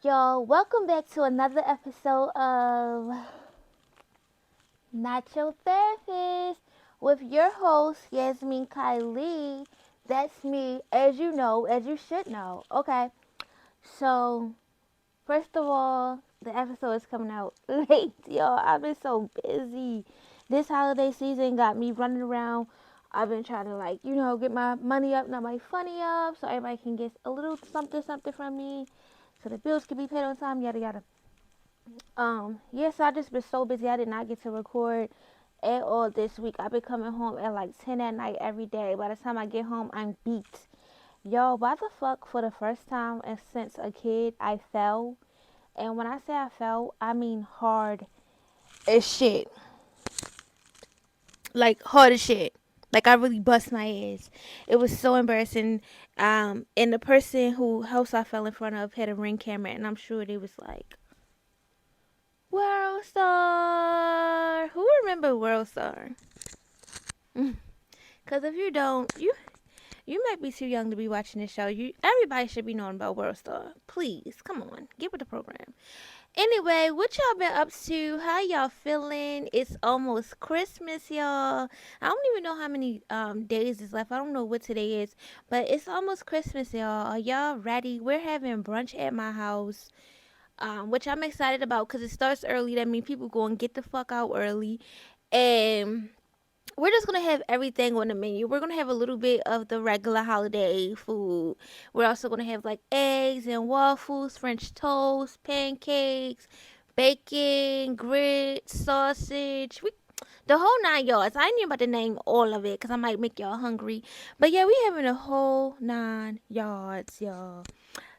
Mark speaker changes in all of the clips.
Speaker 1: y'all. Welcome back to another episode of Not Your Therapist with your host, Yasmin Kylie. That's me, as you know, as you should know. Okay, so first of all, the episode is coming out late, y'all. I've been so busy. This holiday season got me running around. I've been trying to, get my money up, not my funny up, so everybody can get a little something, something from me, so the bills can be paid on time, yada yada. Yes, I just been so busy. I did not get to record at all this week. I've been coming home at like 10 at night every day. By the time I get home, I'm beat. Yo, why the fuck for the first time and since a kid, I fell. And when I say I fell, I mean hard as shit. Like hard as shit. Like I really bust my ass. It was so embarrassing. And the person who house I fell in front of had a ring camera, and I'm sure they was like, World Star. Who remember World Star? Cause if you don't, you might be too young to be watching this show. Everybody should be knowing about World Star. Please, come on, get with the program. Anyway, what y'all been up to? How y'all feeling? It's almost Christmas, y'all. I don't even know how many days is left. I don't know what today is, but it's almost Christmas, y'all. Are y'all ready? We're having brunch at my house. Which I'm excited about because it starts early. That means people going to get the fuck out early. And we're just going to have everything on the menu. We're going to have a little bit of the regular holiday food. We're also going to have like eggs and waffles, French toast, pancakes, bacon, grits, sausage. The whole 9 yards. I ain't even about to name all of it because I might make y'all hungry. But yeah, we having a whole 9 yards, y'all.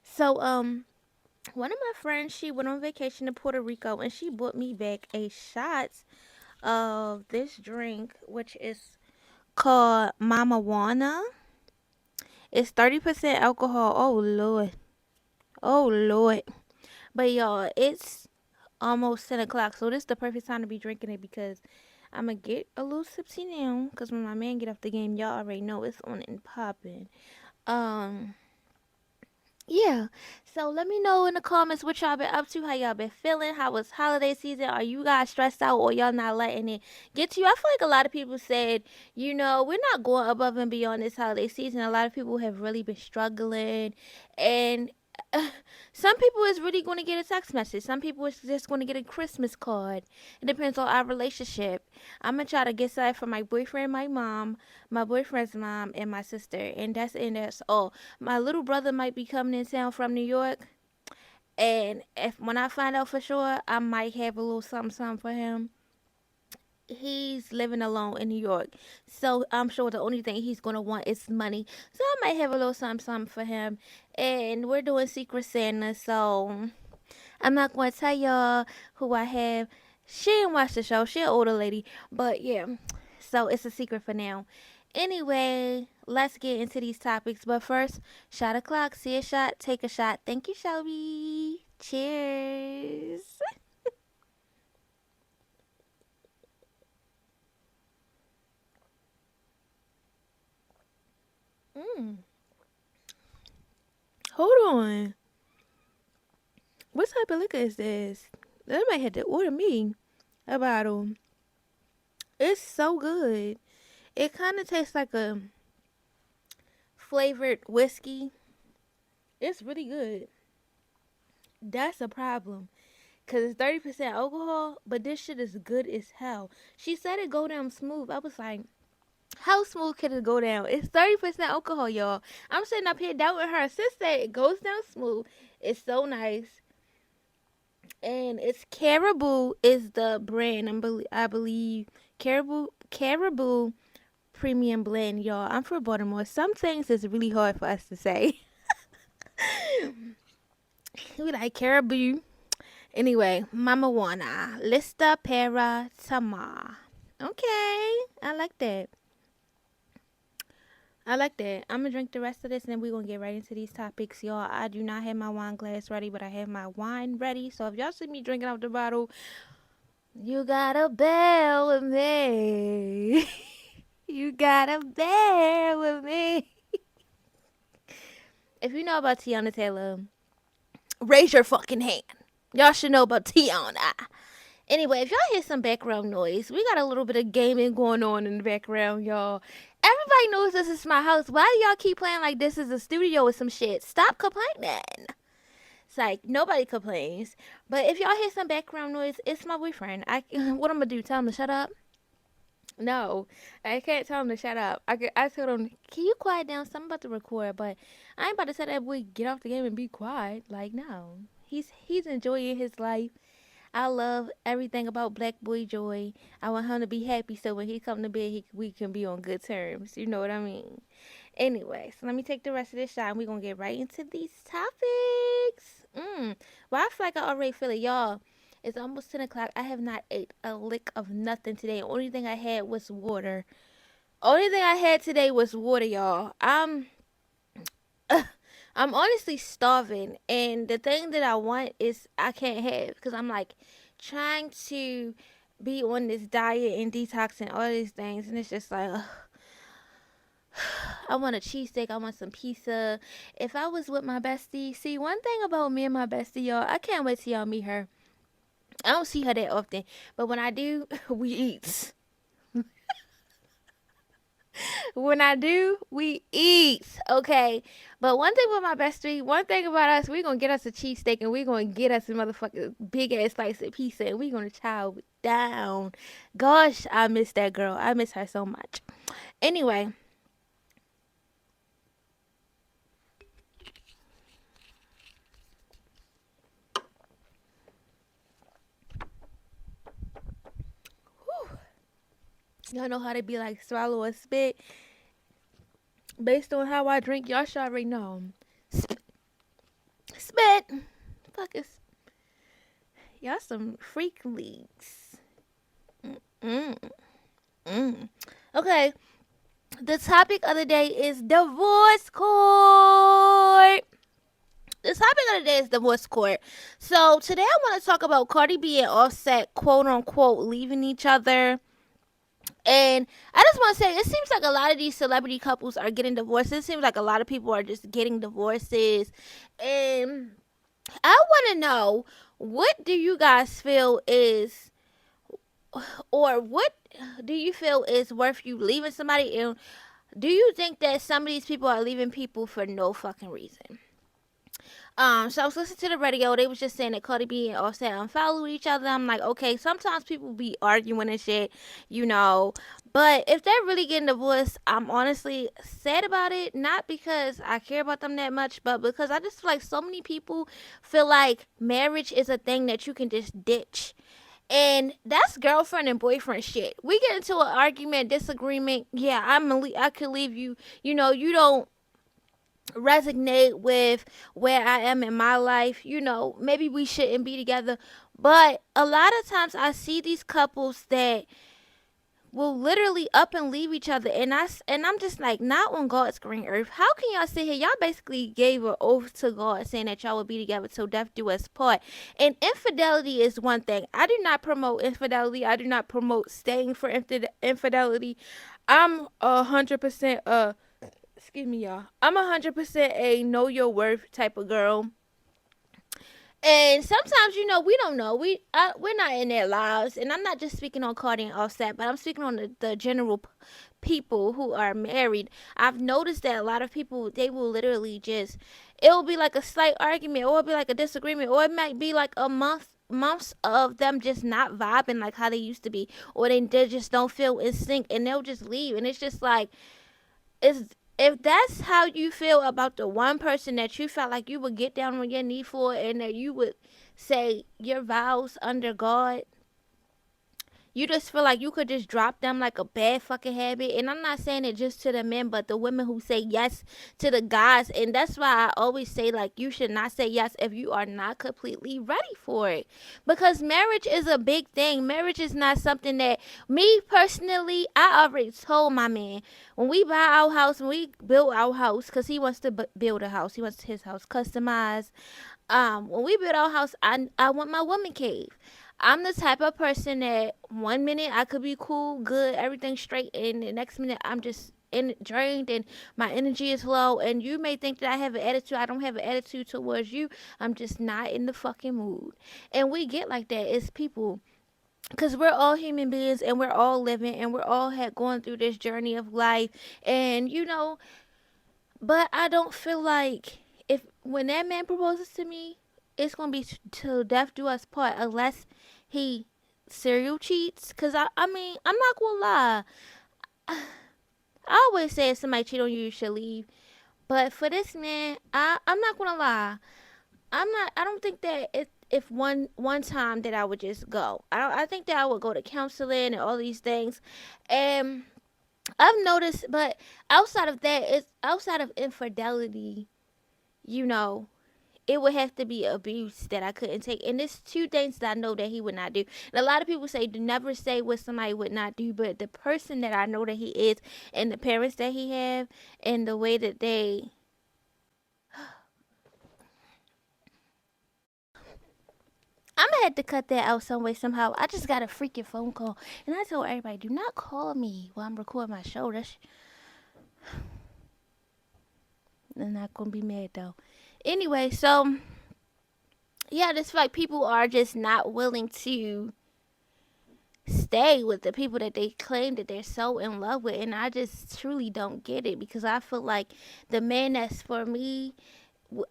Speaker 1: So, one of my friends, she went on vacation to Puerto Rico and she brought me back a shot of this drink, which is called Mama Wanna. It's 30% alcohol. Oh Lord. Oh Lord. But y'all, it's almost 10 o'clock. So this is the perfect time to be drinking it because I'm going to get a little tipsy now. Because when my man get off the game, y'all already know it's on and popping. Um, Yeah. So let me know in the comments what y'all been up to, how y'all been feeling, how was holiday season. Are you guys stressed out or y'all not letting it get to you? I feel like a lot of people said, we're not going above and beyond this holiday season. A lot of people have really been struggling. And uh, some people is really going to get a text message. Some people is just going to get a Christmas card. It depends on our relationship. I'm going to try to get that from my boyfriend, my mom, my boyfriend's mom, and my sister. And that's all. My little brother might be coming in town from New York, and if when I find out for sure, I might have a little something, something for him. He's living alone in New York, so I'm sure the only thing he's gonna want is money. So I might have a little something, something for him. And we're doing Secret Santa, so I'm not gonna tell y'all who I have. She didn't watch the show. She an older lady, but yeah. So it's a secret for now. Anyway, let's get into these topics. But first, shot o'clock. See a shot, take a shot. Thank you, Shelby. Cheers. Mm. Hold on. What type of liquor is this? They might have to order me a bottle. It's so good. It kind of tastes like a flavored whiskey. It's really good. That's a problem. Cause it's 30% alcohol, but this shit is good as hell. She said it go down smooth. I was like, how smooth can it go down? It's 30% alcohol, y'all. I'm sitting up here doubting her. Sis said it goes down smooth. It's so nice. And it's Caribou is the brand. I believe Caribou Premium Blend, y'all. I'm from Baltimore. Some things is really hard for us to say. We like Caribou. Anyway, Mama Wanna. Lista Para Tama. Okay. I like that. I like that. I'm gonna drink the rest of this and then we're gonna get right into these topics, y'all. I do not have my wine glass ready, but I have my wine ready. So if y'all see me drinking out the bottle, you gotta bear with me. You gotta bear with me. If you know about Tiana Taylor, Raise your fucking hand. Y'all should know about Tiana. Anyway, if y'all hear some background noise, we got a little bit of gaming going on in the background, y'all. Everybody knows this is my house. Why do y'all keep playing like this is a studio or some shit? Stop complaining. It's like nobody complains. But if y'all hear some background noise, it's my boyfriend. What I'm gonna do? Tell him to shut up? No, I can't tell him to shut up. I told him, can you quiet down? So I'm about to record, but I ain't about to tell that boy get off the game and be quiet. Like no, he's enjoying his life. I love everything about Black Boy Joy. I want him to be happy, so when he come to bed, we can be on good terms. You know what I mean? Anyway, so let me take the rest of this shot, and we're gonna get right into these topics. Well, I feel like I already feel it, y'all. It's almost 10 o'clock. I have not ate a lick of nothing today. The only thing I had was water. Only thing I had today was water, y'all. I'm honestly starving, and the thing that I want is I can't have because I'm like trying to be on this diet and detox and all these things, and it's just like I want a cheesesteak, I want some pizza. If I was with my bestie, see one thing about me and my bestie, y'all, I can't wait till y'all meet her. I don't see her that often, but when I do, we eat. When I do, we eat, okay? But one thing with my bestie, one thing about us, we gonna get us a cheesesteak and we gonna get us a motherfucking big ass slice of pizza and we gonna chow down. Gosh, I miss that girl. I miss her so much. Anyway, y'all know how to be like swallow a spit. Based on how I drink, y'all should already know. Spit. Fuck is y'all some freak leagues. Mm. Mm. Okay. The topic of the day is divorce court. The topic of the day is divorce court. So today I want to talk about Cardi B and Offset, quote unquote, leaving each other. And I just want to say, it seems like a lot of these celebrity couples are getting divorced. It seems like a lot of people are just getting divorces. And I want to know, what do you guys feel is, or what do you feel is worth you leaving somebody? And do you think that some of these people are leaving people for no fucking reason? So I was listening to the radio. They was just saying that Cardi B and Offset unfollow each other. I'm like, okay, sometimes people be arguing and shit, you know. But if they're really getting divorced, I'm honestly sad about it. Not because I care about them that much, but because I just feel like so many people feel like marriage is a thing that you can just ditch. And that's girlfriend and boyfriend shit. We get into an argument, disagreement. Yeah, I could leave you. You know, you don't resonate with where I am in my life, you know, maybe we shouldn't be together. But a lot of times I see these couples that will literally up and leave each other, and I'm just like, not on God's green earth. How can y'all sit here? Y'all basically gave an oath to God saying that y'all would be together till death do us part. And infidelity is one thing. I do not promote infidelity. I do not promote staying for infidelity. I'm 100% excuse me, y'all. I'm 100% a know your worth type of girl. And sometimes, you know, we don't know. We're not in their lives. And I'm not just speaking on Cardi and Offset, but I'm speaking on the general people who are married. I've noticed that a lot of people, they will literally just, it will be like a slight argument, or it'll be like a disagreement, or it might be like a months of them just not vibing like how they used to be, or they just don't feel in sync, and they'll just leave. And it's just like, it's, if that's how you feel about the one person that you felt like you would get down on your knee for, and that you would say your vows under God, you just feel like you could just drop them like a bad fucking habit. And I'm not saying it just to the men, but the women who say yes to the guys. And that's why I always say, like, you should not say yes if you are not completely ready for it. Because marriage is a big thing. Marriage is not something that, me personally, I already told my man, when we buy our house, when we build our house, because he wants to build a house, he wants his house customized. When we build our house, I want my woman cave. I'm the type of person that one minute I could be cool, good, everything straight, and the next minute I'm just drained and my energy is low, and you may think that I have an attitude. I don't have an attitude towards you. I'm just not in the fucking mood. And we get like that as people, because we're all human beings and we're all living and we're all going through this journey of life. And but I don't feel like, if when that man proposes to me, it's gonna be till death do us part, unless he serial cheats. Because I mean, I'm not gonna lie, I always say if somebody cheat on you, you should leave. But for this man, I'm not gonna lie. I don't think that if one time that I would just go. I think that I would go to counseling and all these things. And I've noticed, but outside of that, it's outside of infidelity, you know, it would have to be abuse that I couldn't take. And there's two things that I know that he would not do. And a lot of people say to never say what somebody would not do, but the person that I know that he is, and the parents that he have, and the way that I'm gonna have to cut that out some way, somehow. I just got a freaking phone call, and I told everybody, do not call me while I'm recording my show. They're not gonna be mad though. Anyway, so yeah, it's like people are just not willing to stay with the people that they claim that they're so in love with, and I just truly don't get it, because I feel like the man that's for me,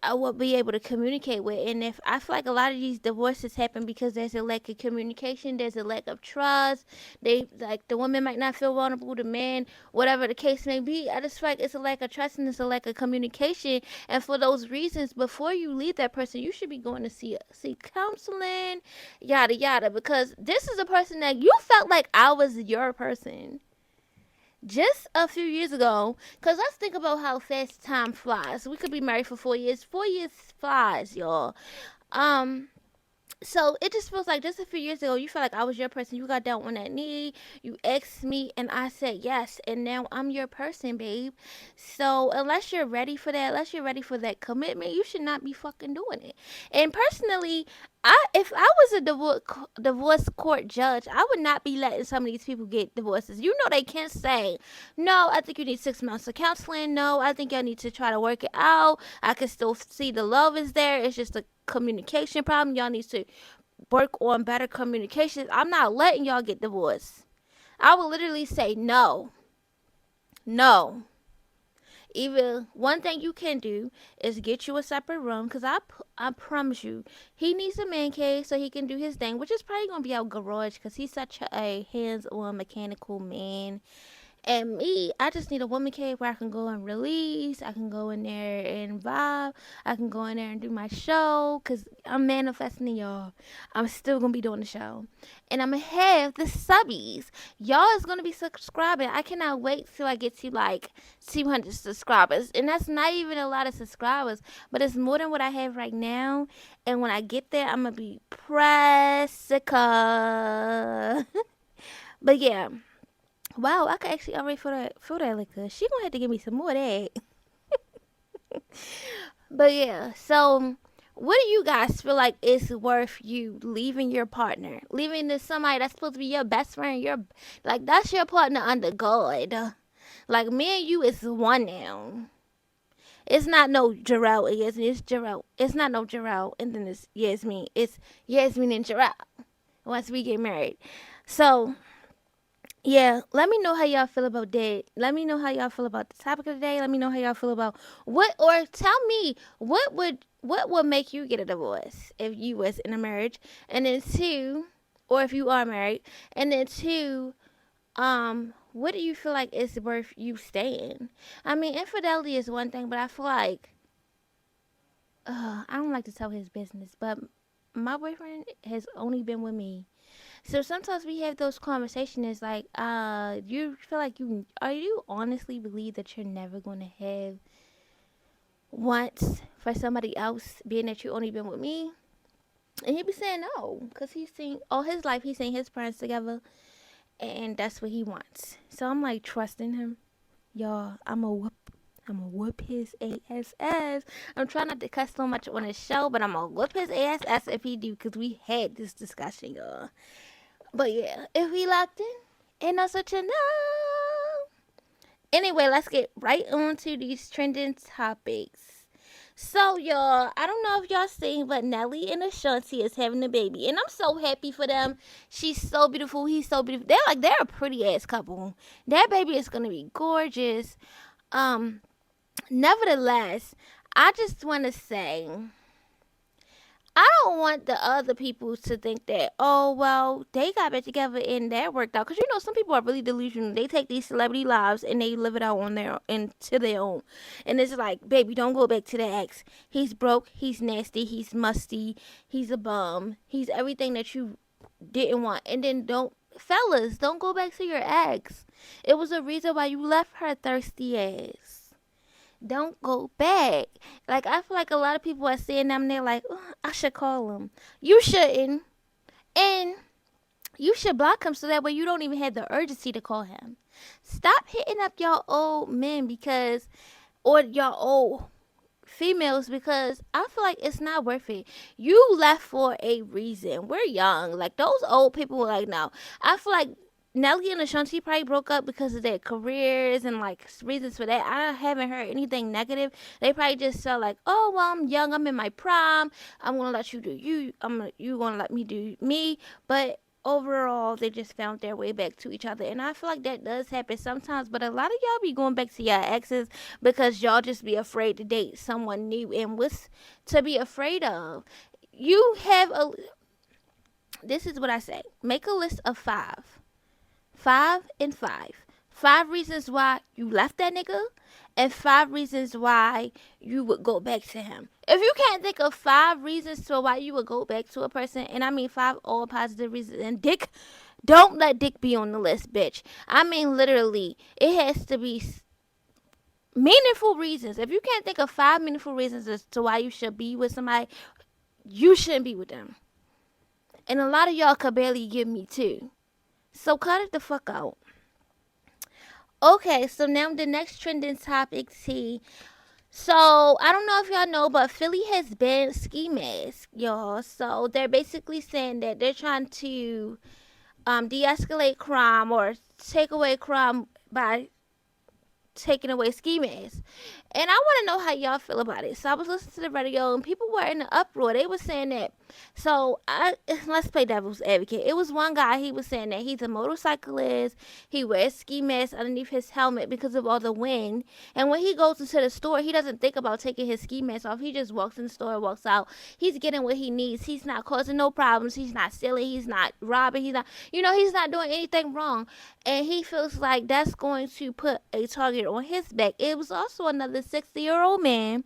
Speaker 1: I will be able to communicate with. And if I feel like a lot of these divorces happen because there's a lack of communication, there's a lack of trust. They, like, the woman might not feel vulnerable, the man, whatever the case may be. I just feel like it's a lack of trust and it's a lack of communication. And for those reasons, before you leave that person, you should be going to see counseling, yada yada. Because this is a person that you felt like I was your person just a few years ago. Because let's think about how fast time flies. We could be married for 4 years. 4 years flies, y'all. Um, so it just feels like just a few years ago, you felt like I was your person. You got down on that knee. You asked me, and I said yes. And now I'm your person, babe. So unless you're ready for that, unless you're ready for that commitment, you should not be fucking doing it. And personally, if I was a divorce court judge, I would not be letting some of these people get divorces. You know, they can't say, no, I think you need 6 months of counseling. No, I think y'all need to try to work it out. I can still see the love is there. It's just a communication problem. Y'all need to work on better communication. I'm not letting y'all get divorced. I will literally say no. No. Even one thing you can do is get you a separate room, because I promise you, he needs a man cave so he can do his thing, which is probably going to be our garage, because he's such a hands-on mechanical man. And me, I just need a woman cave where I can go and release. I can go in there and vibe. I can go in there and do my show. Because I'm manifesting, y'all. I'm still going to be doing the show. And I'm going to have the subbies. Y'all is going to be subscribing. I cannot wait till I get to like 200 subscribers. And that's not even a lot of subscribers. But it's more than what I have right now. And when I get there, I'm going to be pressica. But yeah. Wow, I could actually already feel that liquor. She gonna have to give me some more of that. But yeah, so what do you guys feel like is worth you leaving your partner? Leaving to somebody that's supposed to be your best friend, like that's your partner under God. Like me and you is one now. It's not no Jarrell, it's Jarrell. It's not no Jarrell, and then it's Yasmin. It's Yasmin and Jarrell once we get married. So yeah, let me know how y'all feel about that. Let me know how y'all feel about the topic of the day. Let me know how y'all feel about or tell me what would make you get a divorce if you was in a marriage, and then two, or if you are married, and then two, what do you feel like is worth you staying? I mean, infidelity is one thing, but I feel like, I don't like to tell his business, but my boyfriend has only been with me. So sometimes we have those conversations like, you feel like you honestly believe that you're never going to have once for somebody else, being that you only been with me? And he be saying no, because he's seen all his life, he's seen his parents together, and that's what he wants. So I'm like trusting him. Y'all, I'm a whoop his ass. I'm trying not to cuss so much on his show, but I'm gonna whoop his ass if he do, because we had this discussion, y'all. But yeah, if we locked in, ain't no such a no. Anyway, let's get right on to these trending topics. So, y'all, I don't know if y'all seen, but Nelly and Ashanti is having a baby, and I'm so happy for them. She's so beautiful. He's so beautiful. They're a pretty ass couple. That baby is gonna be gorgeous. Um, Nevertheless, I just want to say I don't want the other people to think that, oh, well, they got back together and that worked out. Because, some people are really delusional. They take these celebrity lives and they live it out on their and to their own. And it's like, baby, don't go back to the ex. He's broke. He's nasty. He's musty. He's a bum. He's everything that you didn't want. And then fellas, don't go back to your ex. It was a reason why you left her thirsty ass. Don't go back. Like, I feel like a lot of people are seeing them, they're like, oh, I should call him. You shouldn't. And you should block him so that way you don't even have the urgency to call him. Stop hitting up y'all old men or y'all old females, because I feel like it's not worth it. You left for a reason. We're young. Like, those old people were like, no. I feel like Nelly and Ashanti probably broke up because of their careers and like reasons for that. I haven't heard anything negative. They probably just felt like, oh, well, I'm young, I'm in my prime, I'm gonna let you do you. You gonna let me do me. But overall, they just found their way back to each other, and I feel like that does happen sometimes. But a lot of y'all be going back to your exes because y'all just be afraid to date someone new. And what's to be afraid of? You have a. This is what I say. Make a list of five. 5 and 5. 5 reasons why you left that nigga, and 5 reasons why you would go back to him. If you can't think of 5 reasons to why you would go back to a person, and I mean 5 all positive reasons, and dick, don't let dick be on the list, bitch. I mean literally, it has to be meaningful reasons. If you can't think of 5 meaningful reasons as to why you should be with somebody, you shouldn't be with them. And a lot of y'all could barely give me 2. So cut it the fuck out. Okay, so now the next trending topic, T. So I don't know if y'all know, but Philly has banned ski masks, y'all. So they're basically saying that they're trying to de-escalate crime or take away crime by taking away ski masks. And I want to know how y'all feel about it. So I was listening to the radio and people were in an uproar. They were saying that. So let's play devil's advocate. It was one guy, he was saying that he's a motorcyclist. He wears ski masks underneath his helmet because of all the wind. And when he goes into the store, he doesn't think about taking his ski mask off. He just walks in the store, walks out. He's getting what he needs. He's not causing no problems. He's not stealing. He's not robbing. He's not doing anything wrong. And he feels like that's going to put a target on his back. It was also another 60-year-old man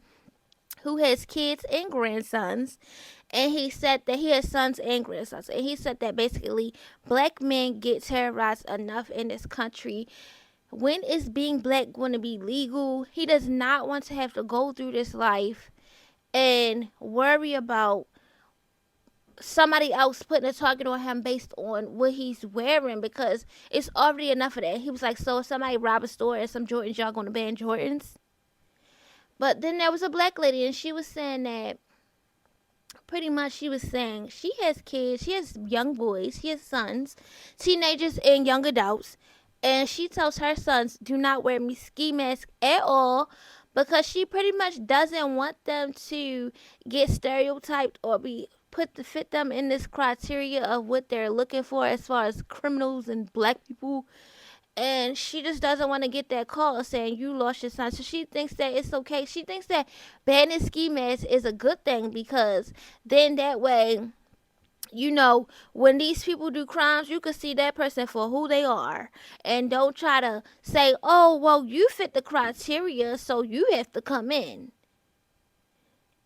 Speaker 1: who has kids and grandsons, and he said that he has sons and grandsons, and he said that basically black men get terrorized enough in this country. When is being black going to be legal? He does not want to have to go through this life and worry about somebody else putting a target on him based on what he's wearing, because it's already enough of that. He was like, so if somebody rob a store and some Jordans, y'all gonna ban Jordans? But then there was a black lady, and she was saying that pretty much she was saying she has kids, she has young boys, she has sons, teenagers and young adults, and she tells her sons, do not wear me ski mask at all, because she pretty much doesn't want them to get stereotyped or be put to fit them in this criteria of what they're looking for as far as criminals and black people. And she just doesn't want to get that call saying you lost your son. So she thinks that it's okay. She thinks that banning ski masks is a good thing, because then that way, when these people do crimes, you can see that person for who they are. And don't try to say, oh, well, you fit the criteria, so you have to come in.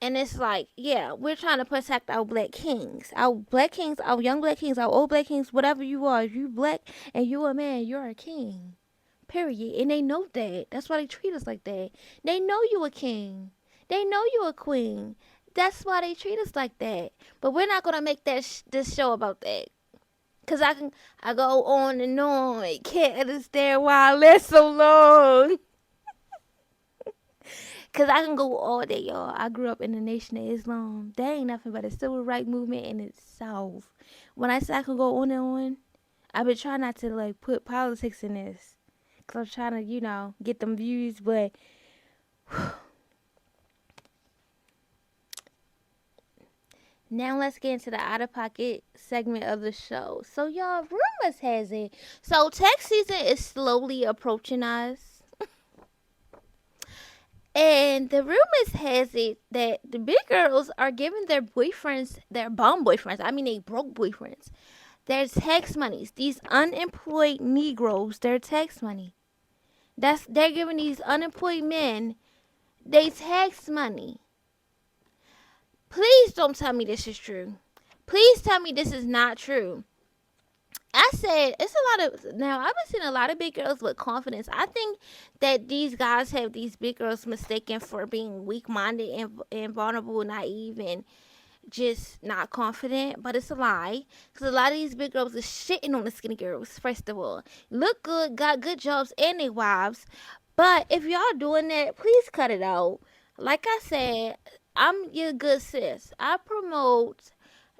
Speaker 1: And it's like, yeah, we're trying to protect our black kings. Our black kings, our young black kings, our old black kings, whatever you are. If you black and you a man, you're a king. Period. And they know that. That's why they treat us like that. They know you a king. They know you a queen. That's why they treat us like that. But we're not going to make this show about that. Because I go on and on. I can't understand why I live so long. Because I can go all day, y'all. I grew up in the Nation of Islam. That ain't nothing but a civil rights movement in itself. When I say I can go on and on, I've been trying not to, put politics in this. Because I'm trying to, get them views. But now let's get into the out of pocket segment of the show. So, y'all, rumors has it. So, tax season is slowly approaching us. And the rumors has it that the big girls are giving their boyfriends, their bum boyfriends, I mean they broke boyfriends, their tax monies. These unemployed Negroes, their tax money. They're giving these unemployed men they tax money. Please don't tell me this is true. Please tell me this is not true. I said it's a lot of now. I've been seeing a lot of big girls with confidence. I think that these guys have these big girls mistaken for being weak-minded and vulnerable, naive, and just not confident. But it's a lie because a lot of these big girls are shitting on the skinny girls. First of all, look good, got good jobs, and they wives. But if y'all doing that, please cut it out. Like I said, I'm your good sis. I promote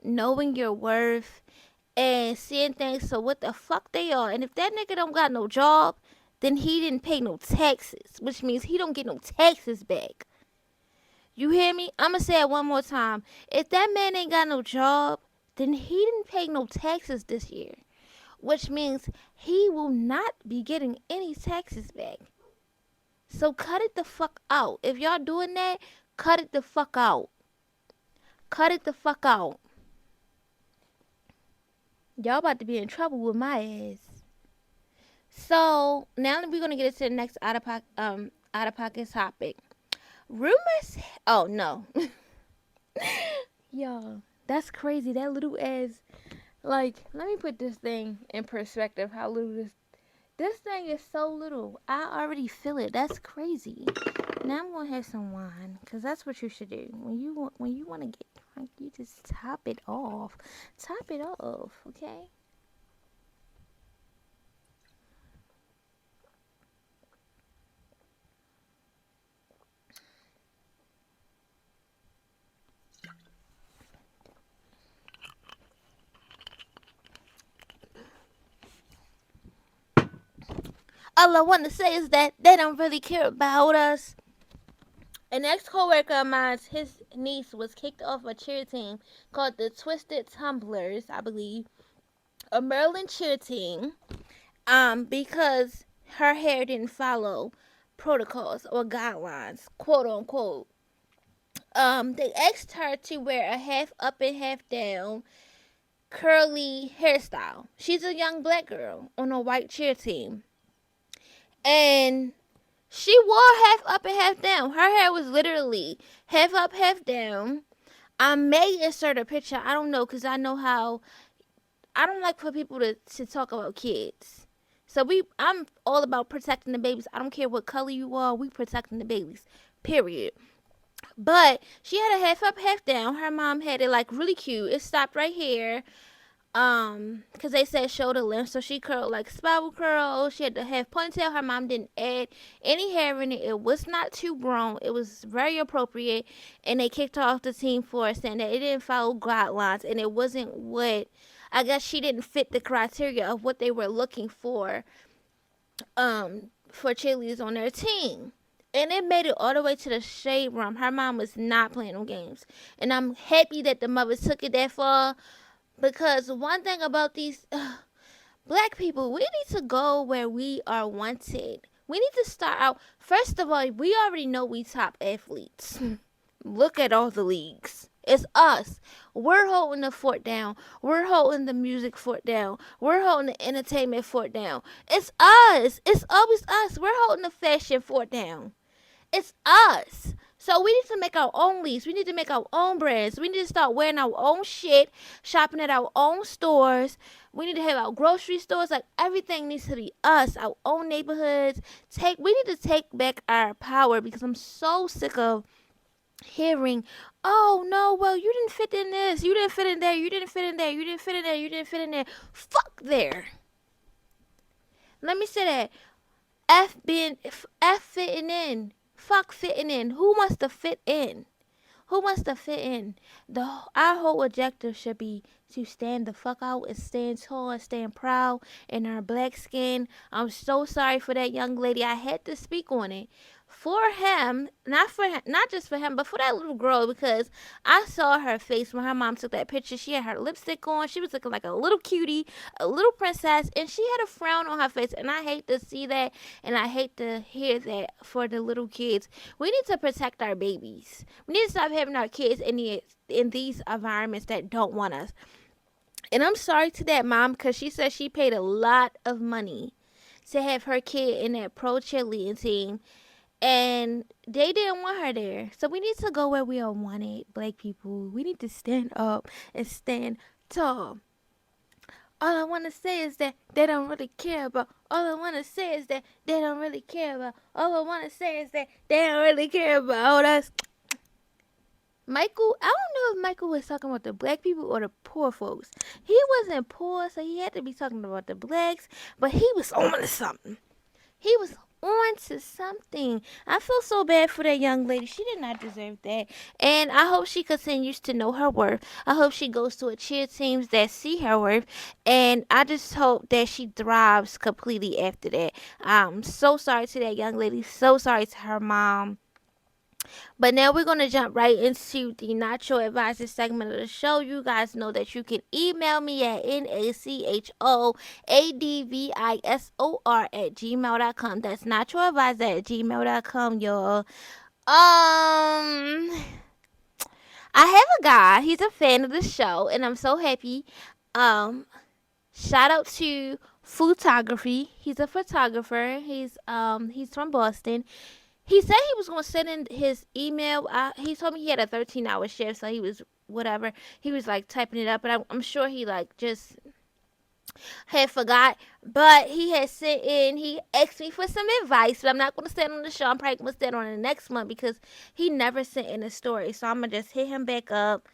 Speaker 1: knowing your worth and seeing things so what the fuck they are. And if that nigga don't got no job, then he didn't pay no taxes, which means he don't get no taxes back. You hear me? I'ma say it one more time. If that man ain't got no job, then he didn't pay no taxes this year, which means he will not be getting any taxes back. So cut it the fuck out. If y'all doing that, cut it the fuck out. Cut it the fuck out. Y'all about to be in trouble with my ass. So now we're gonna get into the next out of pocket topic. Rumors. Oh no, y'all, that's crazy. That little ass. Like, let me put this thing in perspective. How little this thing is so little. I already feel it. That's crazy. Now I'm gonna have some wine, cause that's what you should do when you want to get drunk. You just top it off. Top it off, okay? All I want to say is that they don't really care about us. An ex-coworker of mine, his niece was kicked off a cheer team called the Twisted Tumblers, I believe, a Maryland cheer team, because her hair didn't follow protocols or guidelines, quote unquote. They asked her to wear a half up and half down curly hairstyle. She's a young black girl on a white cheer team. And she wore half up and half down. Her hair was literally half up, half down. I may insert a picture. I don't know, because I know how. I don't like for people to talk about kids. So I'm all about protecting the babies. I don't care what color you are. We protecting the babies. Period. But she had a half up, half down. Her mom had it like really cute. It stopped right here. Because they said shoulder length, so she curled like spiral curl. She had to have ponytail. Her mom didn't add any hair in it. It was not too grown. It was very appropriate, and they kicked her off the team for saying that it didn't follow guidelines, and it wasn't what, I guess she didn't fit the criteria of what they were looking for cheerleaders on their team. And it made it all the way to the shade room. Her mom was not playing no games, and I'm happy that the mother took it that far. Because one thing about these black people, we need to go where we are wanted. We need to start out. First of all, we already know we top athletes. Look at all the leagues. It's us. We're holding the fort down. We're holding the music fort down. We're holding the entertainment fort down. It's us. It's always us. We're holding the fashion fort down. It's us. So we need to make our own leads. We need to make our own brands. We need to start wearing our own shit, shopping at our own stores. We need to have our grocery stores. Like, everything needs to be us, our own neighborhoods. We need to take back our power, because I'm so sick of hearing, oh no, well, you didn't fit in this, you didn't fit in there, you didn't fit in there, you didn't fit in there, you didn't fit in there. Fuck there. Let me say that. F fitting in. Fuck fitting in. Who wants to fit in? Who wants to fit in? Our whole objective should be to stand the fuck out and stand tall and stand proud in our black skin. I'm so sorry for that young lady. I had to speak on it for him, not for him, not just for him, but for that little girl, because I saw her face when her mom took that picture. She had her lipstick on. She was looking like a little cutie, a little princess, and she had a frown on her face. And I hate to see that, and I hate to hear that for the little kids. We need to protect our babies. We need to stop having our kids in these environments that don't want us. And I'm sorry to that mom, because she said she paid a lot of money to have her kid in that pro cheerleading team, and they didn't want her there. So we need to go where we are wanted, black people. We need to stand up and stand tall. All I want to say is that they don't really care about. All I want to say is that they don't really care about. All I want to say is that they don't really care about us. Michael, I don't know if Michael was talking about the black people or the poor folks. He wasn't poor, so he had to be talking about the blacks, but he was on to something. He was on to something. I feel so bad for that young lady. She did not deserve that. And I hope she continues to know her worth. I hope she goes to a cheer teams that see her worth. And I just hope that she thrives completely after that. I'm so sorry to that young lady. So sorry to her mom. But now we're going to jump right into the Not Your Advisor segment of the show. You guys know that you can email me at nachoadvisor@gmail.com. That's notyouradvisor@gmail.com, y'all. I have a guy. He's a fan of the show, and I'm so happy. Um, Shout out to Photography. He's a photographer. He's from Boston. He said he was going to send in his email. He told me he had a 13-hour shift, so he was whatever. He was like typing it up, but I'm sure he like just had forgot. But he had sent in. He asked me for some advice, but I'm not going to stand on the show. I'm probably going to stand on the next one because he never sent in a story. So I'm gonna just hit him back up.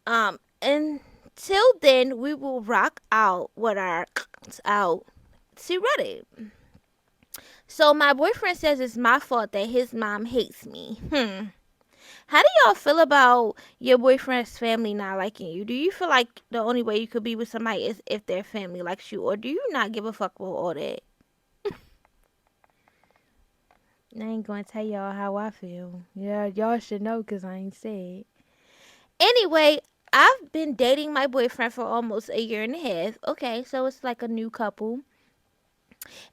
Speaker 1: Until then, we will rock out with our out to Reddit. So my boyfriend says it's my fault that his mom hates me. How do y'all feel about your boyfriend's family not liking you? Do you feel like the only way you could be with somebody is if their family likes you? Or do you not give a fuck about all that? I ain't gonna tell y'all how I feel. Yeah, y'all should know because I ain't said. Anyway, I've been dating my boyfriend for almost a year and a half. Okay, so it's like a new couple.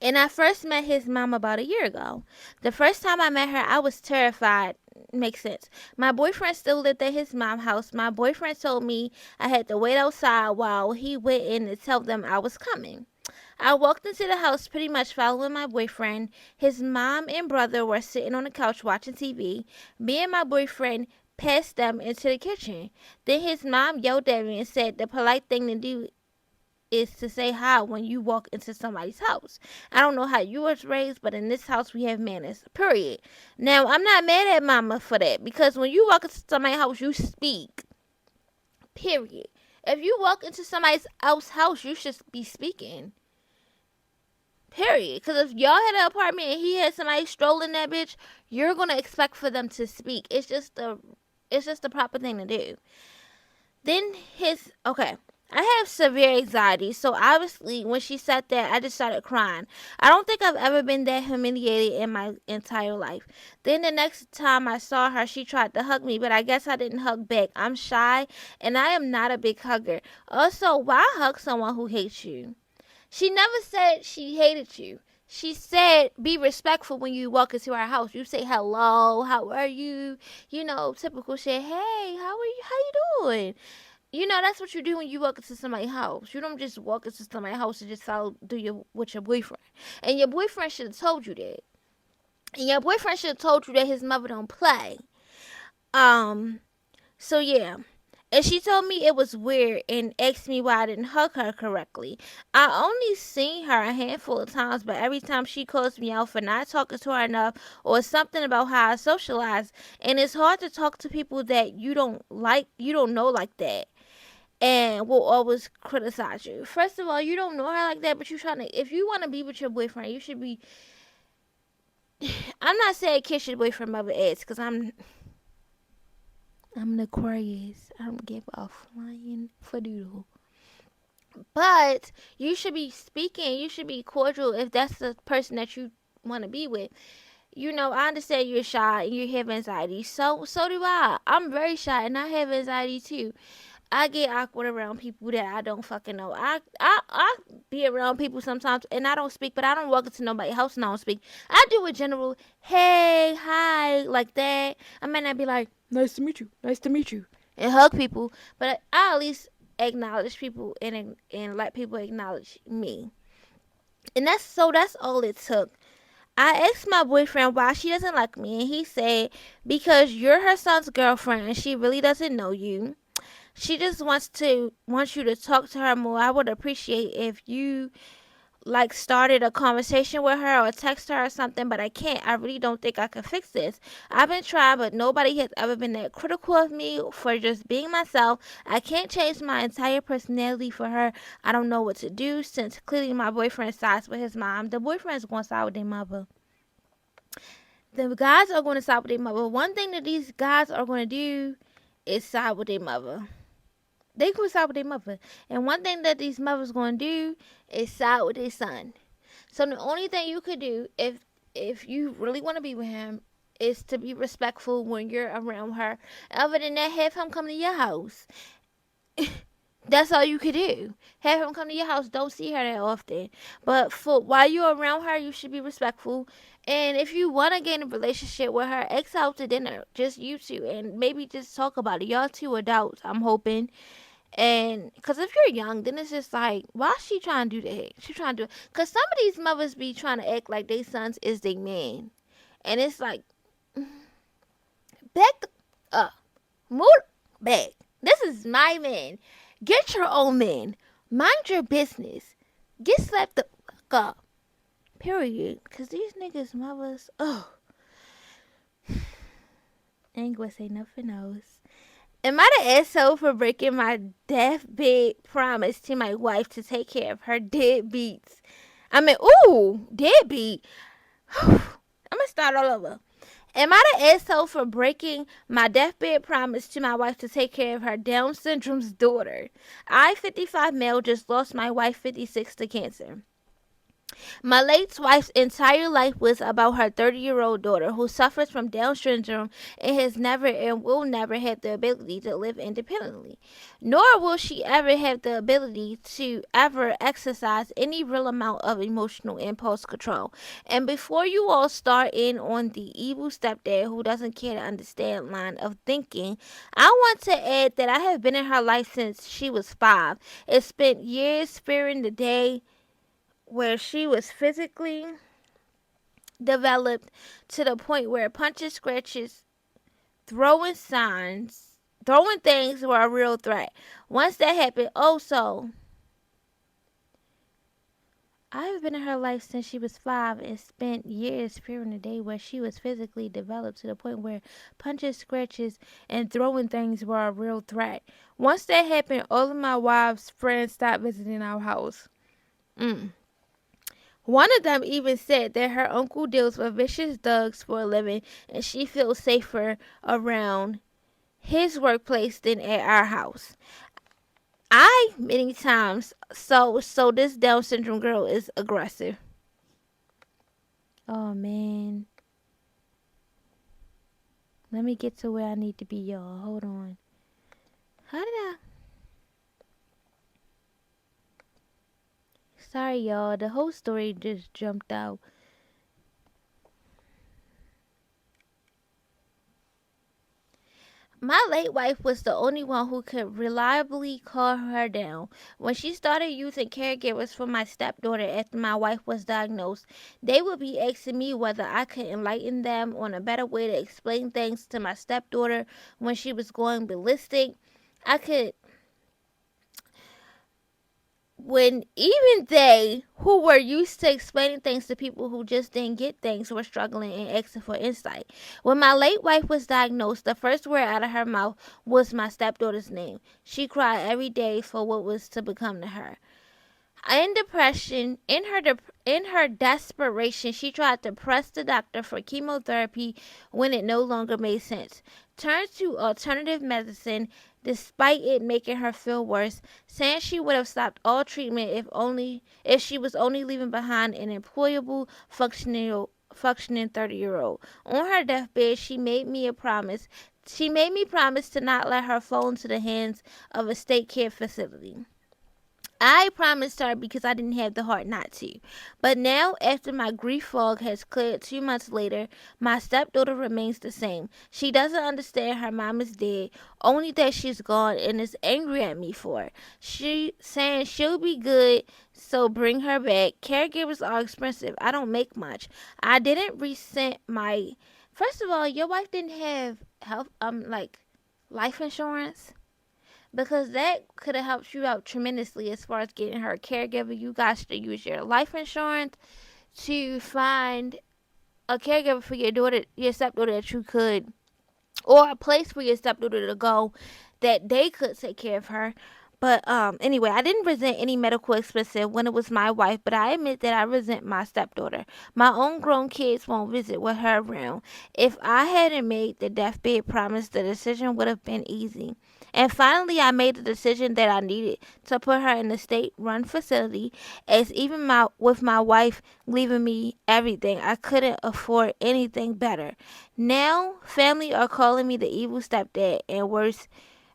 Speaker 1: And I first met his mom about a year ago. The first time I met her, I was terrified. Makes sense. My boyfriend still lived at his mom's house. My boyfriend told me I had to wait outside while he went in to tell them I was coming. I walked into the house pretty much following my boyfriend. His mom and brother were sitting on the couch watching TV. Me and my boyfriend passed them into the kitchen. Then his mom yelled at me and said the polite thing to do is to say hi when you walk into somebody's house. I don't know how you was raised, but in this house we have manners. Period. Now I'm not mad at mama for that because when you walk into somebody's house, you speak. Period. If you walk into somebody else's house, you should be speaking. Period. Because if y'all had an apartment and he had somebody strolling that bitch, you're gonna expect for them to speak. It's just the proper thing to do. Then I have severe anxiety, so obviously when she said that, I just started crying. I don't think I've ever been that humiliated in my entire life. Then the next time I saw her, she tried to hug me, but I guess I didn't hug back. I'm shy, and I am not a big hugger. Also, why hug someone who hates you? She never said she hated you. She said be respectful when you walk into our house. You say hello, how are you? You know, typical shit. Hey, how are you? How you doing? You know, that's what you do when you walk into somebody's house. You don't just walk into somebody's house and just with your boyfriend. And your boyfriend should have told you that. And your boyfriend should have told you that his mother don't play. So yeah. And she told me it was weird and asked me why I didn't hug her correctly. I only seen her a handful of times, but every time she calls me out for not talking to her enough or something about how I socialize. And it's hard to talk to people that you don't know like that. And will always criticize you. First of all, you don't know her like that, but if you want to be with your boyfriend, you should be, I'm not saying kiss your boyfriend mother ass, because I'm an Aquarius. I don't give a flying fadoodle. But you should be speaking. You should be cordial if that's the person that you want to be with. You know, I understand you're shy and you have anxiety. So do I. I'm very shy and I have anxiety too. I get awkward around people that I don't fucking know. I be around people sometimes and I don't speak, but I don't walk into nobody's house and I don't speak. I do a general hey, hi, like that. I might not be like, nice to meet you, and hug people, but I at least acknowledge people and let people acknowledge me. And that's all it took. I asked my boyfriend why she doesn't like me, and he said because you're her son's girlfriend and she really doesn't know you. She just wants you to talk to her more. I would appreciate if you like started a conversation with her or text her or something, but I can't. I really don't think I can fix this. I've been trying, but nobody has ever been that critical of me for just being myself. I can't change my entire personality for her. I don't know what to do since clearly my boyfriend sides with his mom. The boyfriend's going to side with their mother. The guys are going to side with their mother. One thing that these guys are going to do is side with their mother. They going to side with their mother. And one thing that these mothers going to do is side with their son. So the only thing you could do if you really want to be with him is to be respectful when you're around her. Other than that, have him come to your house. That's all you could do. Have him come to your house. Don't see her that often. But for while you're around her, you should be respectful. And if you want to get in a relationship with her, ask out to dinner. Just you two. And maybe just talk about it. Y'all two adults, I'm hoping. And because if you're young, then it's just like, why is she trying to do that? She trying to do it. Because some of these mothers be trying to act like their sons is their man. And it's like, back the up. Move back. This is my man. Get your own man. Mind your business. Get slapped the fuck up. Period. Because these niggas' mothers, oh, I ain't gonna say nothing else. Am I the asshole for breaking my deathbed promise to my wife to take care of her deadbeats? I mean, ooh, deadbeat. I'm gonna start all over. Am I the asshole for breaking my deathbed promise to my wife to take care of her Down syndrome's daughter? I, 55 male, just lost my wife, 56, to cancer. My late wife's entire life was about her 30-year-old daughter who suffers from Down syndrome and has never and will never have the ability to live independently. Nor will she ever have the ability to ever exercise any real amount of emotional impulse control. And before you all start in on the evil stepdad who doesn't care to understand line of thinking, I want to add that I have been in her life since she was 5. It spent years sparing the day where she was physically developed to the point where punches, scratches, throwing things were a real threat. Once that happened, I've been in her life since she was 5 and spent years fearing the day where she was physically developed to the point where punches, scratches, and throwing things were a real threat. Once that happened, all of my wife's friends stopped visiting our house. One of them even said that her uncle deals with vicious thugs for a living and she feels safer around his workplace than at our house. I many times so this Down syndrome girl is aggressive. Oh man. Let me get to where I need to be, y'all. Hold on. How did I Sorry y'all, the whole story just jumped out. My late wife was the only one who could reliably calm her down. When she started using caregivers for my stepdaughter after my wife was diagnosed, they would be asking me whether I could enlighten them on a better way to explain things to my stepdaughter when she was going ballistic. I could when even they who were used to explaining things to people who just didn't get things were struggling and asking for insight. When my late wife was diagnosed, the first word out of her mouth was my stepdaughter's name. She cried every day for what was to become to her. In depression, in her desperation, she tried to press the doctor for chemotherapy when it no longer made sense. turned to alternative medicine despite it making her feel worse, saying she would have stopped all treatment if she was only leaving behind an employable, functioning 30-year-old. On her deathbed, she made me promise to not let her fall into the hands of a state care facility. I promised her because I didn't have the heart not to. But now, after my grief fog has cleared 2 months later, my stepdaughter remains the same. She doesn't understand her mom is dead, only that she's gone, and is angry at me for it. She saying she'll be good, so bring her back. Caregivers are expensive. I don't make much. I didn't resent my. First of all, your wife didn't have health, like life insurance, because that could have helped you out tremendously as far as getting her a caregiver. You guys should use your life insurance to find a caregiver for your stepdaughter that you could, or a place for your stepdaughter to go that they could take care of her. But anyway, I didn't resent any medical expenses when it was my wife, but I admit that I resent my stepdaughter. My own grown kids won't visit with her around. If I hadn't made the deathbed promise, the decision would have been easy. And finally, I made the decision that I needed to put her in a state-run facility, as even with my wife leaving me everything, I couldn't afford anything better. Now, family are calling me the evil stepdad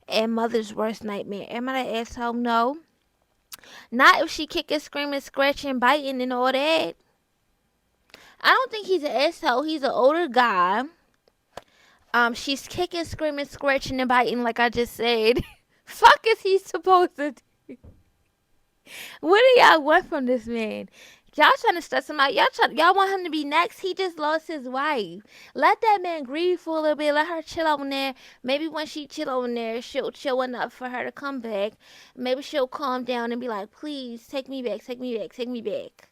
Speaker 1: and mother's worst nightmare. Am I the asshole? No. Not if she kicking, screaming, scratching, biting, and all that. I don't think he's an asshole. He's an older guy. She's kicking, screaming, scratching, and biting, like I just said. Fuck is he supposed to do? What do y'all want from this man? Y'all trying to stress him out. Y'all want him to be next. He just lost his wife. Let that man grieve for a little bit. Let her chill on there. Maybe when she chill on there, she'll chill enough for her to come back. Maybe she'll calm down and be like, please, take me back, take me back, take me back.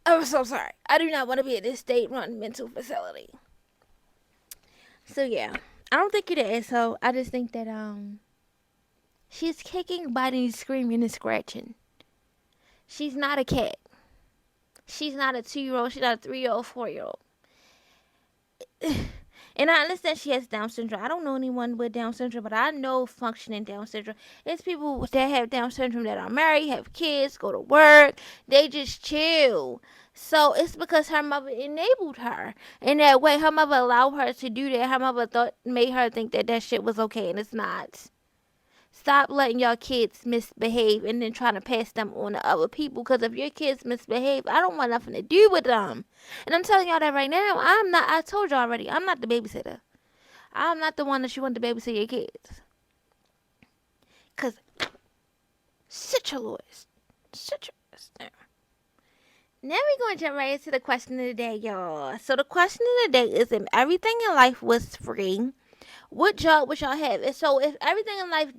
Speaker 1: I'm so sorry. I do not want to be at this state-run mental facility. So, yeah. I don't think you're the asshole. I just think that, she's kicking, biting, screaming, and scratching. She's not a cat. She's not a 2-year-old. She's not a 3-year-old, 4-year-old. And I understand she has Down syndrome. I don't know anyone with Down syndrome, but I know functioning Down syndrome. It's people that have Down syndrome that are married, have kids, go to work. They just chill. So it's because her mother enabled her in that way. Her mother allowed her to do that. Her mother made her think that shit was okay, and it's not. Stop letting your kids misbehave and then trying to pass them on to other people. Because if your kids misbehave, I don't want nothing to do with them. And I'm telling y'all that right now. I told y'all already, I'm not the babysitter. I'm not the one that you want to babysit your kids. Because, sit your lawyers. Sit your lawyers down. Now we're going to jump right into the question of the day, y'all. So the question of the day is, if everything in life was free, what job would y'all have? And so if everything in life,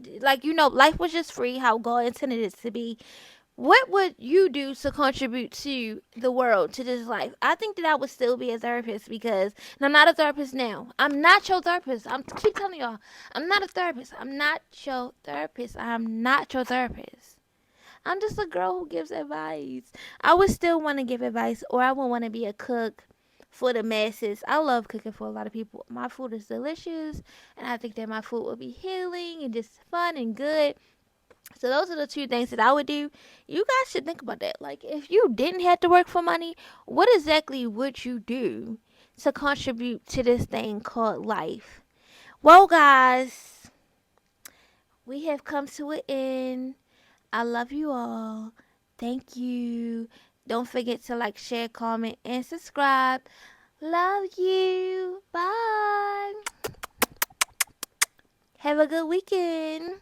Speaker 1: life was just free, how God intended it to be, what would you do to contribute to the world, to this life? I think that I would still be a therapist, because and I'm not a therapist now. I'm not your therapist. I'm keep telling y'all, I'm not a therapist. I'm not your therapist. I'm not your therapist. I'm just a girl who gives advice. I would still want to give advice, or I would want to be a cook for the masses. I love cooking for a lot of people. My food is delicious, and I think that my food will be healing and just fun and good. So those are the two things that I would do. You guys should think about that. Like, if you didn't have to work for money, what exactly would you do to contribute to this thing called life? Well, guys, we have come to an end. I love you all. Thank you. Don't forget to like, share, comment, and subscribe. Love you. Bye. Have a good weekend.